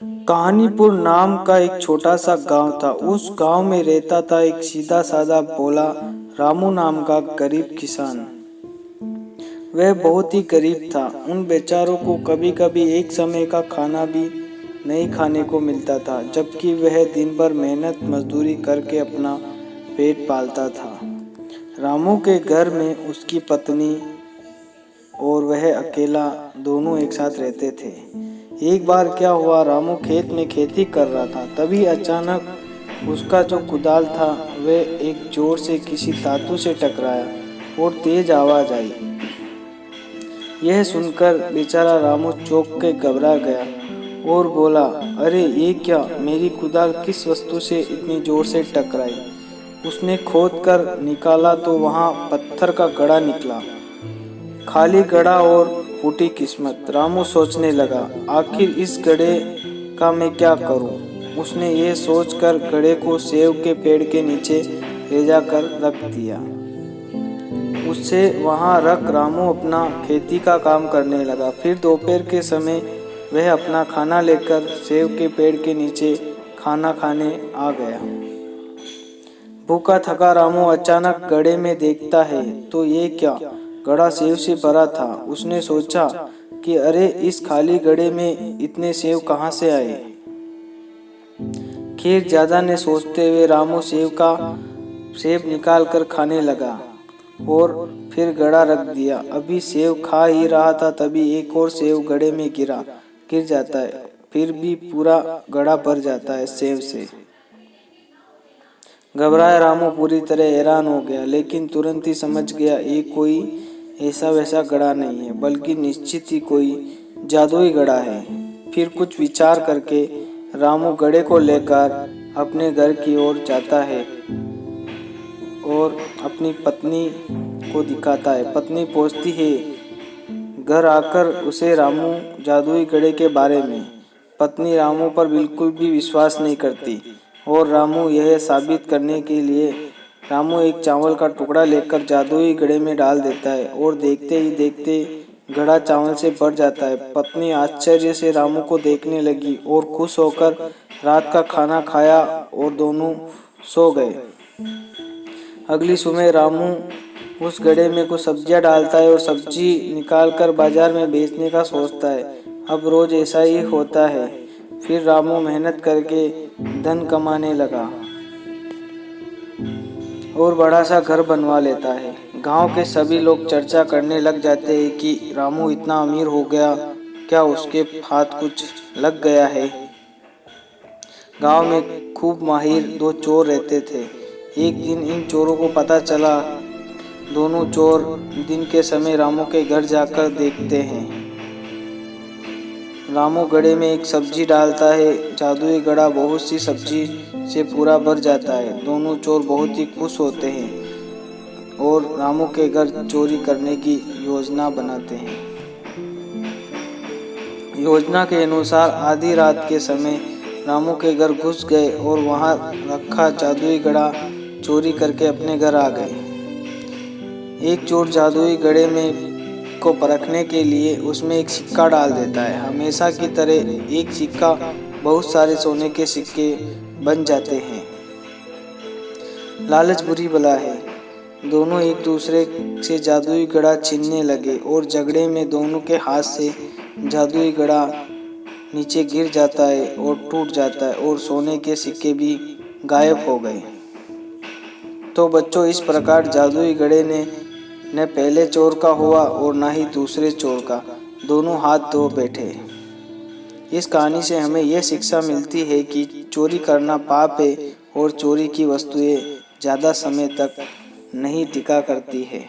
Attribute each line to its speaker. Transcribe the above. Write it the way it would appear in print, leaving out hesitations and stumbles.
Speaker 1: कहानीपुर नाम का एक छोटा सा गांव था। उस गांव में रहता था एक सीधा साधा भोला रामू नाम का गरीब किसान। वह बहुत ही गरीब था। उन बेचारों को कभी कभी एक समय का खाना भी नहीं खाने को मिलता था, जबकि वह दिन भर मेहनत मजदूरी करके अपना पेट पालता था। रामू के घर में उसकी पत्नी और वह अकेला दोनों एक साथ रहते थे। एक बार क्या हुआ, रामू खेत में खेती कर रहा था। तभी अचानक उसका जो कुदाल था वह एक जोर से किसी धातु से टकराया और तेज आवाज आई। यह सुनकर बेचारा रामू चौंक के घबरा गया और बोला, अरे ये क्या, मेरी कुदाल किस वस्तु से इतनी जोर से टकराई। उसने खोद कर निकाला तो वहां पत्थर का घड़ा निकला। खाली घड़ा और फूटी किस्मत। रामू सोचने लगा, आखिर इस घड़े का मैं क्या करूं। उसने ये सोचकर घड़े को सेव के पेड़ के नीचे ले जाकर रख दिया। उससे वहां रख रामू अपना खेती का काम करने लगा। फिर दोपहर के समय वह अपना खाना लेकर सेव के पेड़ के नीचे खाना खाने आ गया। भूखा थका रामू अचानक घड़े में देखता है तो ये क्या, घड़ा सेव से भरा था। उसने सोचा कि अरे, इस खाली घड़े में इतने सेव कहाँ से आए। खैर, ज्यादा ने सोचते हुए रामू सेब निकाल कर खाने लगा और फिर घड़ा रख दिया। अभी सेव खा ही रहा था, तभी एक और सेव घड़े में गिर जाता है। फिर भी पूरा घड़ा भर जाता है सेव से। घबराया रामू पूरी तरह हैरान हो गया, लेकिन तुरंत ही समझ गया ये कोई ऐसा वैसा घड़ा नहीं है, बल्कि निश्चित ही कोई जादुई घड़ा है। फिर कुछ विचार करके रामू घड़े को लेकर अपने घर की ओर जाता है और अपनी पत्नी को दिखाता है। पत्नी पूछती है घर आकर उसे रामू जादुई घड़े के बारे में। पत्नी रामू पर बिल्कुल भी विश्वास नहीं करती और रामू यह साबित करने के लिए रामू एक चावल का टुकड़ा लेकर जादुई घड़े में डाल देता है और देखते ही देखते घड़ा चावल से भर जाता है। पत्नी आश्चर्य से रामू को देखने लगी और खुश होकर रात का खाना खाया और दोनों सो गए। अगली सुबह रामू उस घड़े में कुछ सब्जियां डालता है और सब्जी निकालकर बाजार में बेचने का सोचता है। अब रोज ऐसा ही होता है। फिर रामू मेहनत करके धन कमाने लगा और बड़ा सा घर बनवा लेता है। गांव के सभी लोग चर्चा करने लग जाते हैं कि रामू इतना अमीर हो गया, क्या उसके हाथ कुछ लग गया है। गांव में खूब माहिर दो चोर रहते थे। एक दिन इन चोरों को पता चला। दोनों चोर दिन के समय रामू के घर जाकर देखते हैं। रामू घड़े में एक सब्जी डालता है। जादुई घड़ा बहुत सी सब्जी से पूरा भर जाता है। दोनों चोर बहुत ही खुश होते हैं और रामू के घर चोरी करने की योजना बनाते हैं। योजना के अनुसार आधी रात के समय रामू के घर घुस गए और वहां रखा जादुई घड़ा चोरी करके अपने घर आ गए। एक चोर जादुई घड़े में को परखने के लिए उसमें एक सिक्का डाल देता है। हमेशा की तरह एक सिक्का बहुत सारे सोने के सिक्के बन जाते हैं। लालच बुरी बला है। दोनों एक दूसरे से जादुई घड़ा छीनने लगे और झगड़े में दोनों के हाथ से जादुई घड़ा नीचे गिर जाता है और टूट जाता है और सोने के सिक्के भी गायब हो गए। तो बच्चों, इस प्रकार जादुई घड़े ने न पहले चोर का हुआ और न ही दूसरे चोर का। दोनों हाथ धो बैठे। इस कहानी से हमें यह शिक्षा मिलती है कि चोरी करना पाप है और चोरी की वस्तुएं ज़्यादा समय तक नहीं टिका करती है।